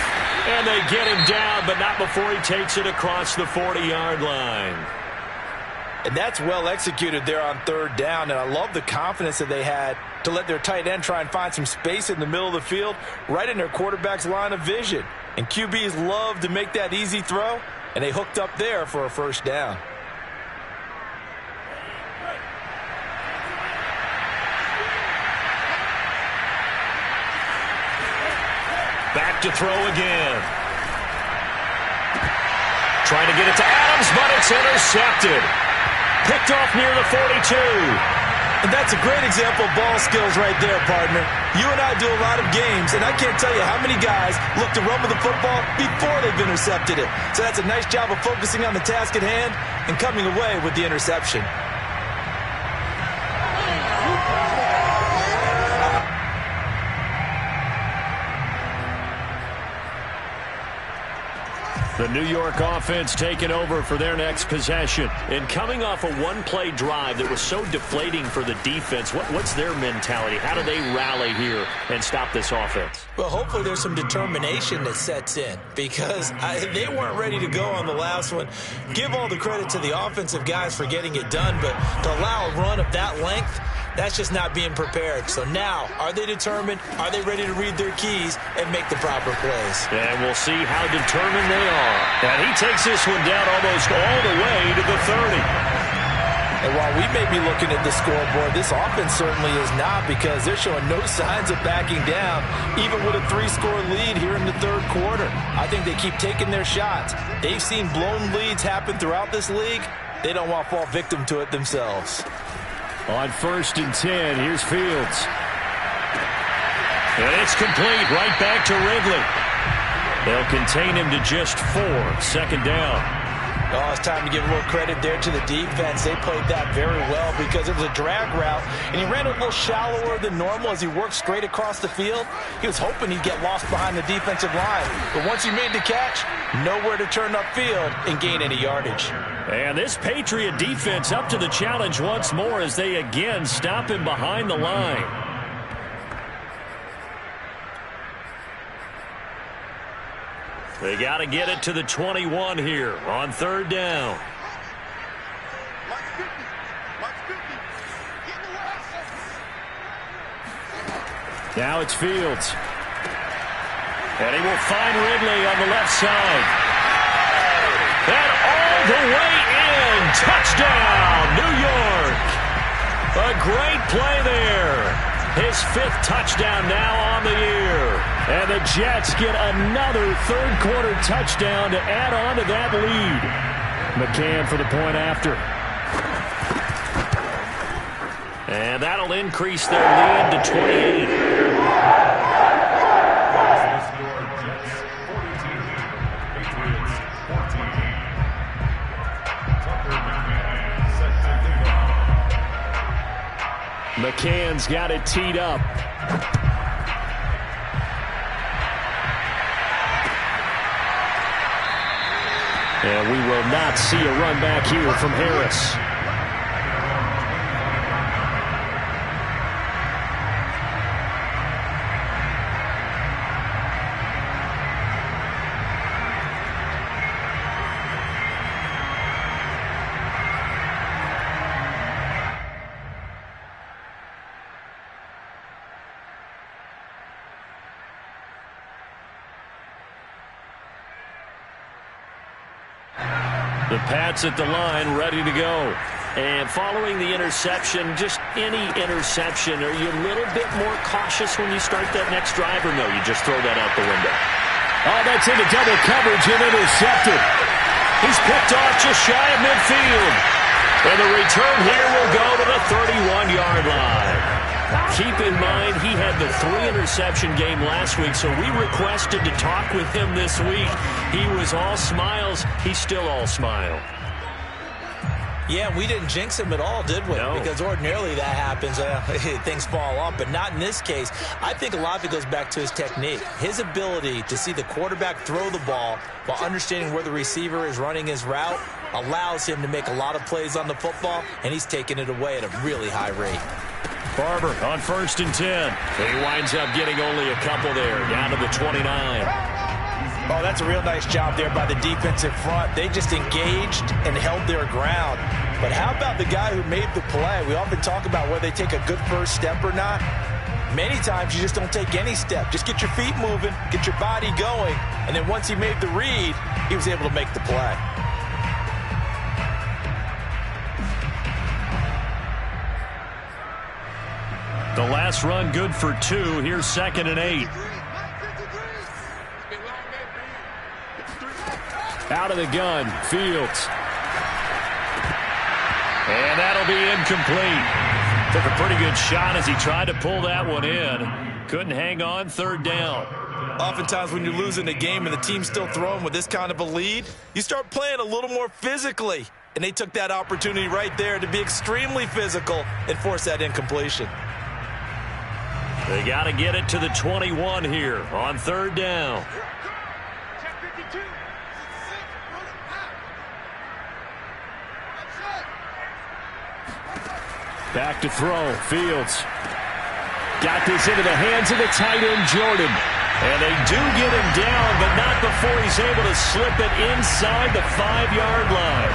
A: And they get him down, but not before he takes it across the 40-yard line.
B: And that's well executed there on 3rd down, and I love the confidence that they had to let their tight end try and find some space in the middle of the field, right in their quarterback's line of vision. And QBs love to make that easy throw, and they hooked up there for a 1st down.
A: Back to throw again. Trying to get it to Adams, but it's intercepted. Picked off near the 42.
B: And that's a great example of ball skills right there, partner. You and I do a lot of games, and I can't tell you how many guys look to run with the football before they've intercepted it. So that's a nice job of focusing on the task at hand and coming away with the interception.
A: The New York offense taking over for their next possession. And coming off a one-play drive that was so deflating for the defense, what's their mentality? How do they rally here and stop this offense?
B: Well, hopefully there's some determination that sets in, because they weren't ready to go on the last one. Give all the credit to the offensive guys for getting it done, but to allow a run of that length, that's just not being prepared. So now, are they determined? Are they ready to read their keys and make the proper plays?
A: And we'll see how determined they are. And he takes this one down almost all the way to the 30.
B: And while we may be looking at the scoreboard, this offense certainly is not, because they're showing no signs of backing down, even with a 3-score lead here in the 3rd quarter. I think they keep taking their shots. They've seen blown leads happen throughout this league. They don't want to fall victim to it themselves.
A: On 1st and 10, here's Fields. And it's complete, right back to Ridley. They'll contain him to just 4, 2nd down.
B: Oh, it's time to give a little credit there to the defense. They played that very well because it was a drag route, and he ran a little shallower than normal as he worked straight across the field. He was hoping he'd get lost behind the defensive line, but once he made the catch, nowhere to turn upfield and gain any yardage.
A: And this Patriot defense up to the challenge once more as they again stop him behind the line. They got to get it to the 21 here on third down. Now it's Fields. And he will find Ridley on the left side. And all the way in. Touchdown, New York. A great play there. His 5th touchdown now on the year. And the Jets get another third-quarter touchdown to add on to that lead. McCann for the point after. And that'll increase their lead to 28. McCann's got it teed up. And we will not see a run back here from Harris. The Pats at the line, ready to go. And following the interception, just any interception, are you a little bit more cautious when you start that next drive, or no, you just throw that out the window? Oh, that's into double coverage and intercepted. He's picked off just shy of midfield. And the return here will go to the 31-yard line. Keep in mind, he had the 3-interception game last week, so we requested to talk with him this week. He was all smiles. He's still all smile.
B: Yeah, we didn't jinx him at all, did we?
A: No.
B: Because ordinarily that happens. Things fall off, but not in this case. I think a lot of it goes back to his technique. His ability to see the quarterback throw the ball while understanding where the receiver is running his route allows him to make a lot of plays on the football, and he's taking it away at a really high rate.
A: Barber on 1st and 10. He winds up getting only a couple there, down to the 29.
B: Oh, that's a real nice job there by the defensive front. They just engaged and held their ground. But how about the guy who made the play? We often talk about whether they take a good first step or not. Many times you just don't take any step. Just get your feet moving, get your body going, and then once he made the read, he was able to make the play.
A: The last run good for 2. Here's 2nd and 8. Out of the gun, Fields. And that'll be incomplete. Took a pretty good shot as he tried to pull that one in. Couldn't hang on, 3rd down.
B: Oftentimes when you're losing a game and the team's still throwing with this kind of a lead, you start playing a little more physically. And they took that opportunity right there to be extremely physical and force that incompletion.
A: They got to get it to the 21 here on 3rd down. Back to throw. Fields got this into the hands of the tight end, Jordan. And they do get him down, but not before he's able to slip it inside the 5-yard line.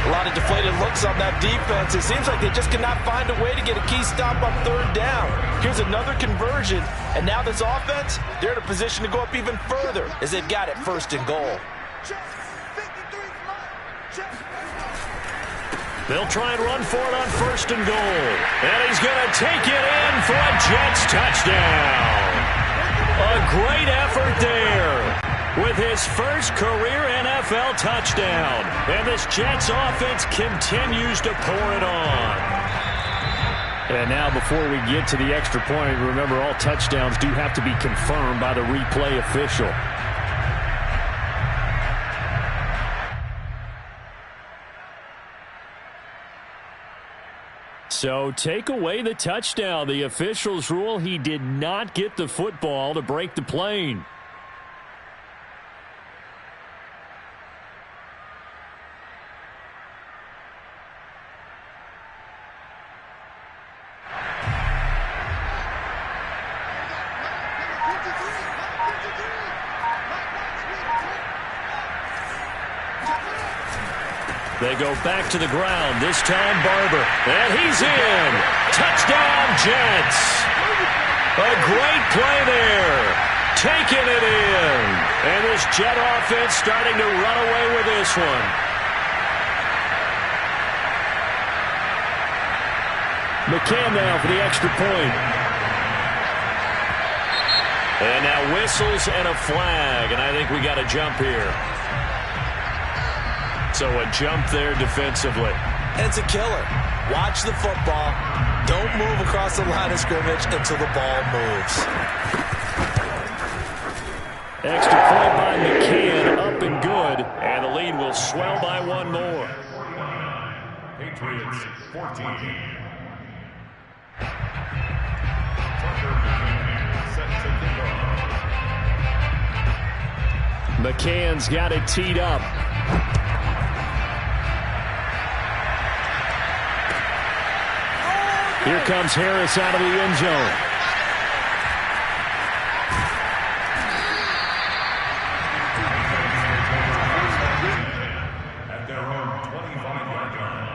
B: A lot of deflated looks on that defense. It seems like they just cannot find a way to get a key stop on 3rd down. Here's another conversion, and now this offense, they're in a position to go up even further as they've got it 1st and goal.
A: They'll try and run for it on 1st and goal. And he's going to take it in for a Jets touchdown. A great effort there with his first career NFL touchdown. And this Jets offense continues to pour it on. And now before we get to the extra point, remember all touchdowns do have to be confirmed by the replay official. So take away the touchdown. The officials rule he did not get the football to break the plane. They go back to the ground. This time Barber. And he's in. Touchdown, Jets. A great play there. Taking it in. And this Jet offense starting to run away with this one. McCann now for the extra point. And now whistles and a flag. And I think we got a jump here. So a jump there defensively.
B: And it's a killer. Watch the football. Don't move across the line of scrimmage until the ball moves.
A: Extra point by McCann, up and good. And the lead will swell by one more.
D: Patriots 14.
A: McCann's got it teed up. Here comes Harris out of the end zone.
D: At their own 25-yard line.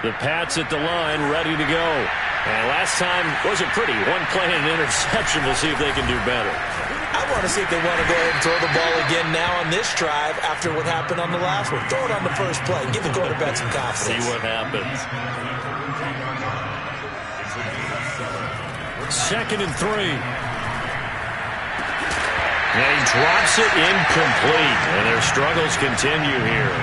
A: The Pats at the line, ready to go. And last time wasn't pretty. One play and an interception. We'll see if they can do better.
B: I want to see if they want to go ahead and throw the ball again now on this drive after what happened on the last one. Throw it on the first play. Give the quarterback some confidence.
A: See what happens. 2nd and 3. And he drops it incomplete. And their struggles continue here.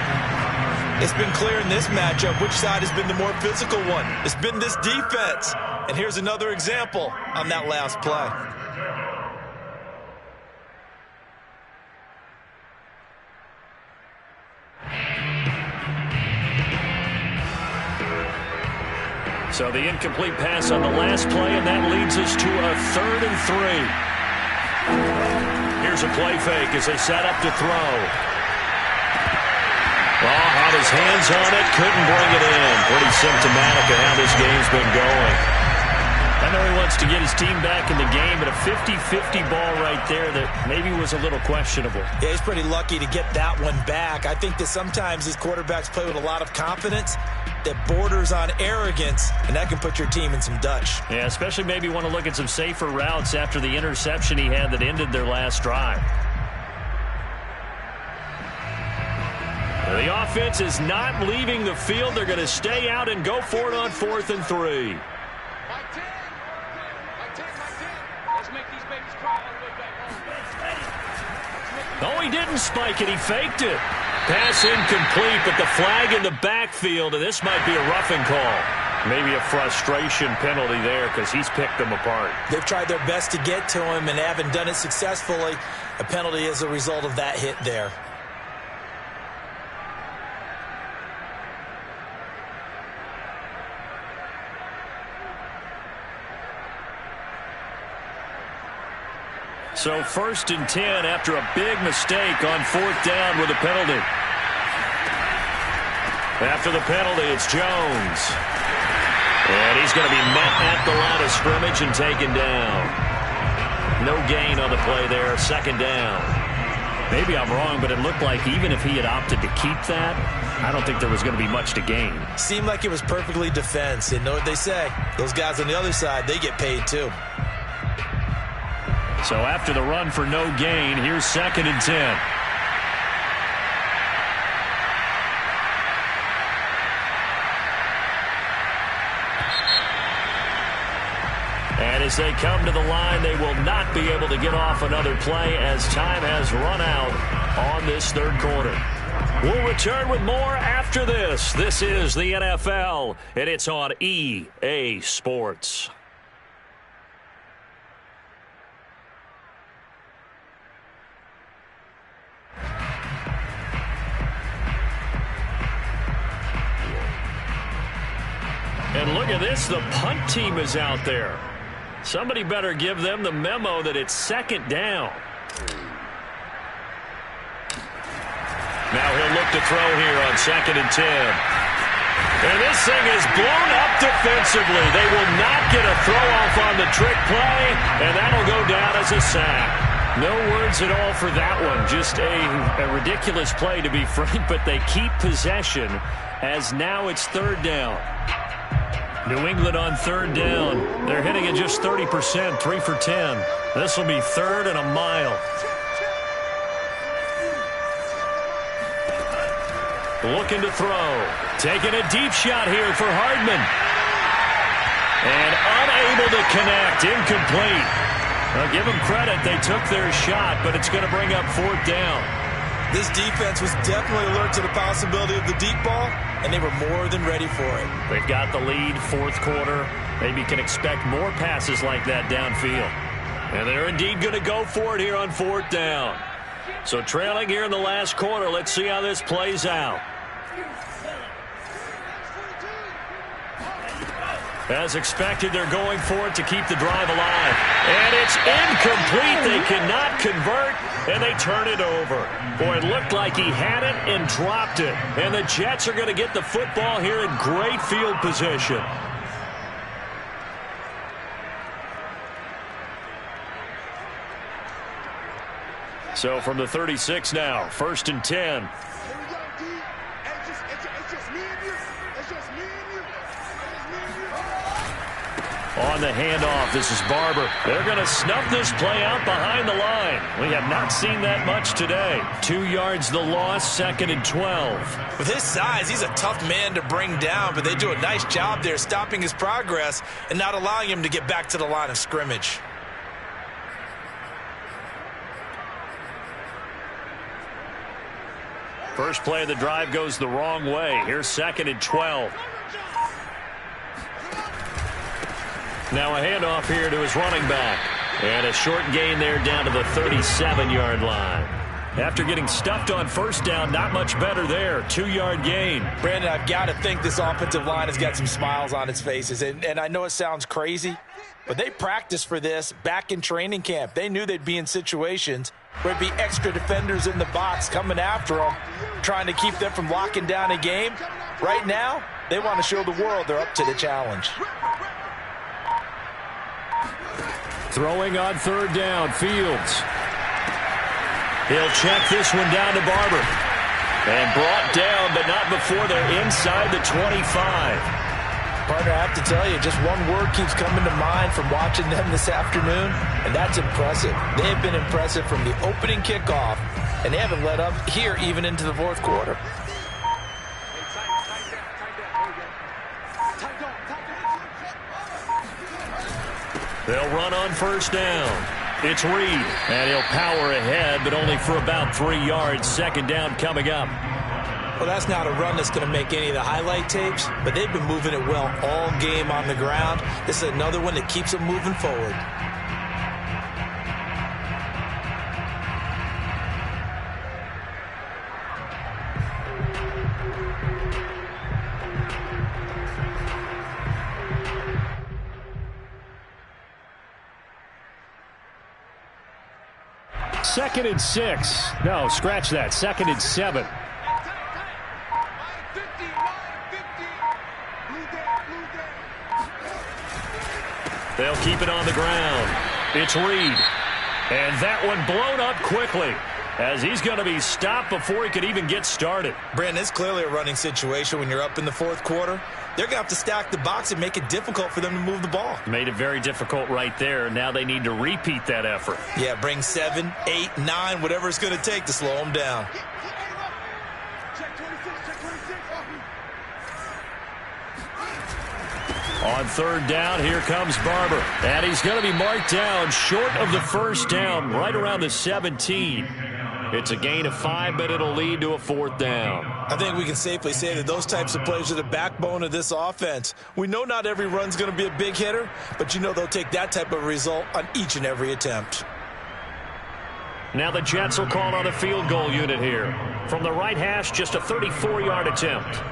B: It's been clear in this matchup which side has been the more physical one. It's been this defense. And here's another example on that last play.
A: So the incomplete pass on the last play, and that leads us to a 3rd and 3. Here's a play fake as they set up to throw. Well, had his hands on it, couldn't bring it in. Pretty symptomatic of how this game's been going. I know he wants to get his team back in the game, but a 50-50 ball right there that maybe was a little questionable.
B: Yeah, he's pretty lucky to get that one back. I think that sometimes these quarterbacks play with a lot of confidence that borders on arrogance, and that can put your team in some Dutch.
A: Yeah, especially maybe want to look at some safer routes after the interception he had that ended their last drive. The offense is not leaving the field. They're going to stay out and go for it on 4th and 3. No, he didn't spike it. He faked it. Pass incomplete, but the flag in the backfield, and this might be a roughing call. Maybe a frustration penalty there because he's picked them apart.
B: They've tried their best to get to him and haven't done it successfully. A penalty as a result of that hit there.
A: So 1st and 10 after a big mistake on 4th down with a penalty. After the penalty, it's Jones. And he's going to be met at the line of scrimmage and taken down. No gain on the play there, 2nd down. Maybe I'm wrong, but it looked like even if he had opted to keep that, I don't think there was going to be much to gain.
B: Seemed like it was perfectly defense. And know what they say? Those guys on the other side, they get paid too.
A: So after the run for no gain, here's 2nd and 10. And as they come to the line, they will not be able to get off another play as time has run out on this 3rd quarter. We'll return with more after this. This is the NFL, and it's on EA Sports. And look at this, the punt team is out there. Somebody better give them the memo that it's second down. Now he'll look to throw here on 2nd and 10. And this thing is blown up defensively. They will not get a throw-off on the trick play, and that'll go down as a sack. No words at all for that one. Just a ridiculous play, to be frank, but they keep possession as now it's 3rd down. New England on 3rd down. They're hitting at just 30%, 3 for 10. This will be 3rd and a mile. Looking to throw. Taking a deep shot here for Hardman. And unable to connect. Incomplete. I'll give them credit. They took their shot, but it's going to bring up 4th down.
B: This defense was definitely alert to the possibility of the deep ball, and they were more than ready for it.
A: They've got the lead, 4th quarter. Maybe can expect more passes like that downfield. And they're indeed going to go for it here on 4th down. So trailing here in the last quarter, let's see how this plays out. As expected, they're going for it to keep the drive alive. And it's incomplete. They cannot convert, and they turn it over. Boy, it looked like he had it and dropped it. And the Jets are going to get the football here in great field position. So from the 36 now, 1st and 10. On the handoff, this is Barber. They're going to snuff this play out behind the line. We have not seen that much today. 2 yards the loss, 2nd and 12.
B: With his size, he's a tough man to bring down, but they do a nice job there stopping his progress and not allowing him to get back to the line of scrimmage.
A: First play of the drive goes the wrong way. Here's 2nd and 12. Now a handoff here to his running back. And a short gain there down to the 37-yard line. After getting stuffed on 1st down, not much better there. 2-yard gain.
B: Brandon, I've got to think this offensive line has got some smiles on its faces. And I know it sounds crazy, but they practiced for this back in training camp. They knew they'd be in situations where it'd be extra defenders in the box coming after them, trying to keep them from locking down a game. Right now, they want to show the world they're up to the challenge.
A: Throwing on 3rd down, Fields. He'll check this one down to Barber. And brought down, but not before they're inside the 25.
B: Partner, I have to tell you, just one word keeps coming to mind from watching them this afternoon, and that's impressive. They have been impressive from the opening kickoff, and they haven't let up here even into the 4th quarter.
A: They'll run on 1st down. It's Reed, and he'll power ahead, but only for about 3 yards. 2nd down coming up.
B: Well, that's not a run that's going to make any of the highlight tapes, but they've been moving it well all game on the ground. This is another one that keeps them moving forward.
A: Second and 6. No, scratch that. 2nd and 7. They'll keep it on the ground. It's Reed. And that one blown up quickly as he's going to be stopped before he could even get started.
B: Brandon, it's clearly a running situation when you're up in the 4th quarter. They're going to have to stack the box and make it difficult for them to move the ball.
A: Made it very difficult right there. Now they need to repeat that effort.
B: Yeah, bring 7, 8, 9, whatever it's going to take to slow them down.
A: On 3rd down, here comes Barber. And he's going to be marked down short of the 1st down, right around the 17. It's a gain of 5, but it'll lead to a 4th down.
B: I think we can safely say that those types of plays are the backbone of this offense. We know not every run's going to be a big hitter, but you know they'll take that type of result on each and every attempt.
A: Now the Jets will call on a field goal unit here. From the right hash, just a 34-yard attempt.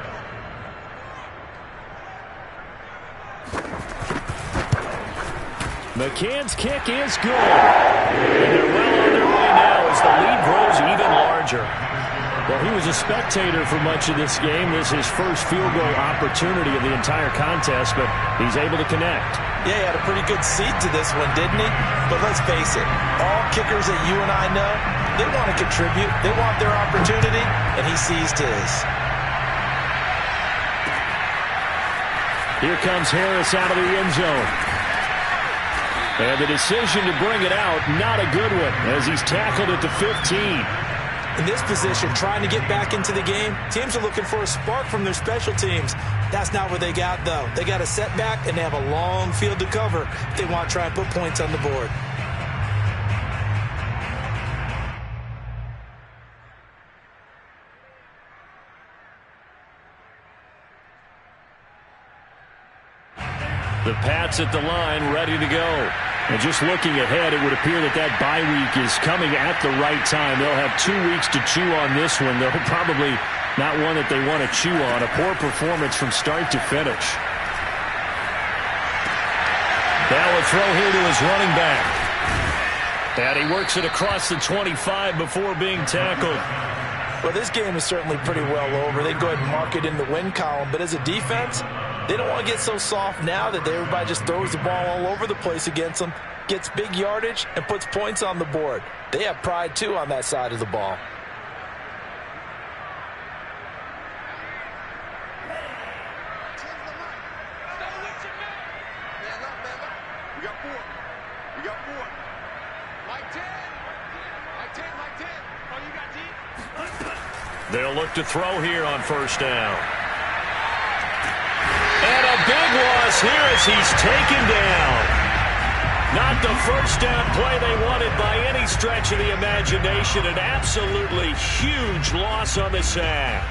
A: McCann's kick is good. And they're well on their way now as the lead grows even larger. Well, he was a spectator for much of this game. This is his first field goal opportunity of the entire contest, but he's able to connect.
B: Yeah, he had a pretty good seat to this one, didn't he? But let's face it, all kickers that you and I know, they want to contribute. They want their opportunity, and he seized his.
A: Here comes Harris out of the end zone. And the decision to bring it out, not a good one, as he's tackled at the 15.
B: In this position, trying to get back into the game, teams are looking for a spark from their special teams. That's not what they got, though. They got a setback, and they have a long field to cover if they want to try and put points on the board.
A: The Pats at the line, ready to go. And just looking ahead, it would appear that that bye week is coming at the right time. They'll have 2 weeks to chew on this one. They'll probably not one that they want to chew on. A poor performance from start to finish. Now a throw here to his running back. And he works it across the 25 before being tackled.
B: Well, this game is certainly pretty well over. They can go ahead and mark it in the win column. But as a defense, they don't want to get so soft now that everybody just throws the ball all over the place against them, gets big yardage, and puts points on the board. They have pride, too, on that side of the ball.
C: We got four. Like 10. Oh, you got deep?
A: They'll look to throw here on first down. And a big loss here as he's taken down. Not the first down play they wanted by any stretch of the imagination. An absolutely huge loss on the sack.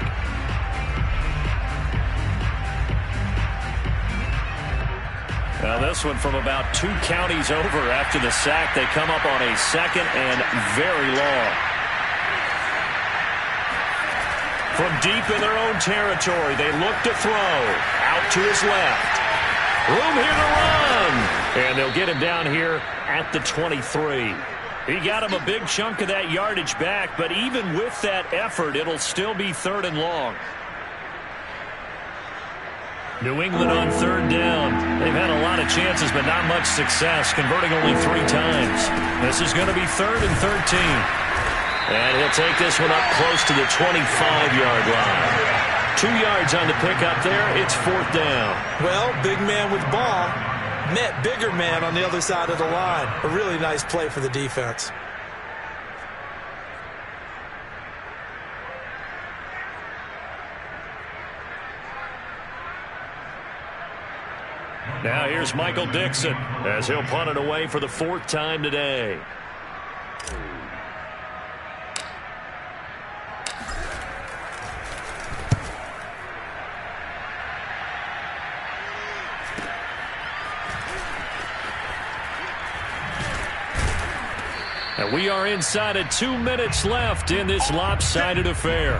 A: Now this one from about 2 counties over after the sack. They come up on a 2nd and very long. From deep in their own territory, they look to throw. Out to his left. Room here to run. And they'll get him down here at the 23. He got him a big chunk of that yardage back, but even with that effort, it'll still be 3rd and long. New England on 3rd down. They've had a lot of chances, but not much success, converting only 3 times. This is going to be 3rd and 13. And he'll take this one up close to the 25-yard line. 2 yards on the pickup there. It's 4th down.
B: Well, big man with ball met bigger man on the other side of the line. A really nice play for the defense.
A: Now here's Michael Dixon as he'll punt it away for the 4th time today. And we are inside of 2 minutes left in this lopsided affair.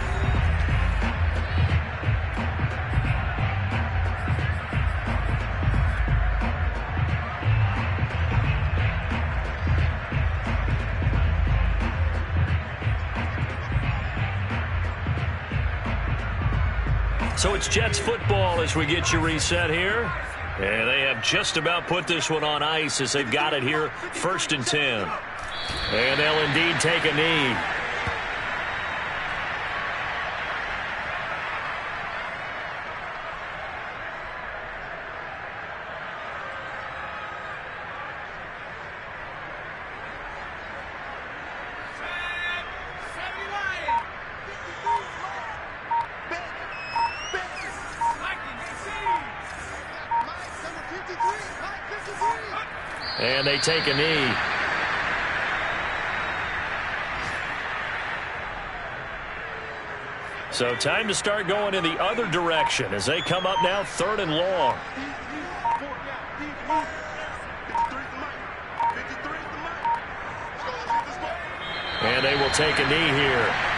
A: So it's Jets football as we get you reset here. And they have just about put this one on ice as they've got it here, 1st and 10. And they'll indeed take a knee. And they take a knee. So time to start going in the other direction as they come up now 3rd and long. And they will take a knee here.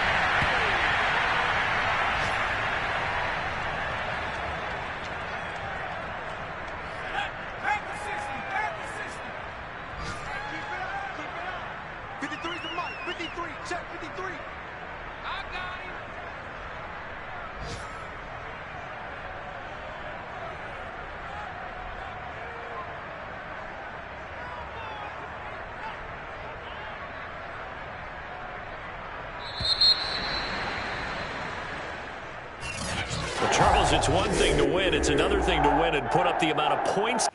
A: Well, Charles, it's one thing to win. It's another thing to win and put up the amount of points.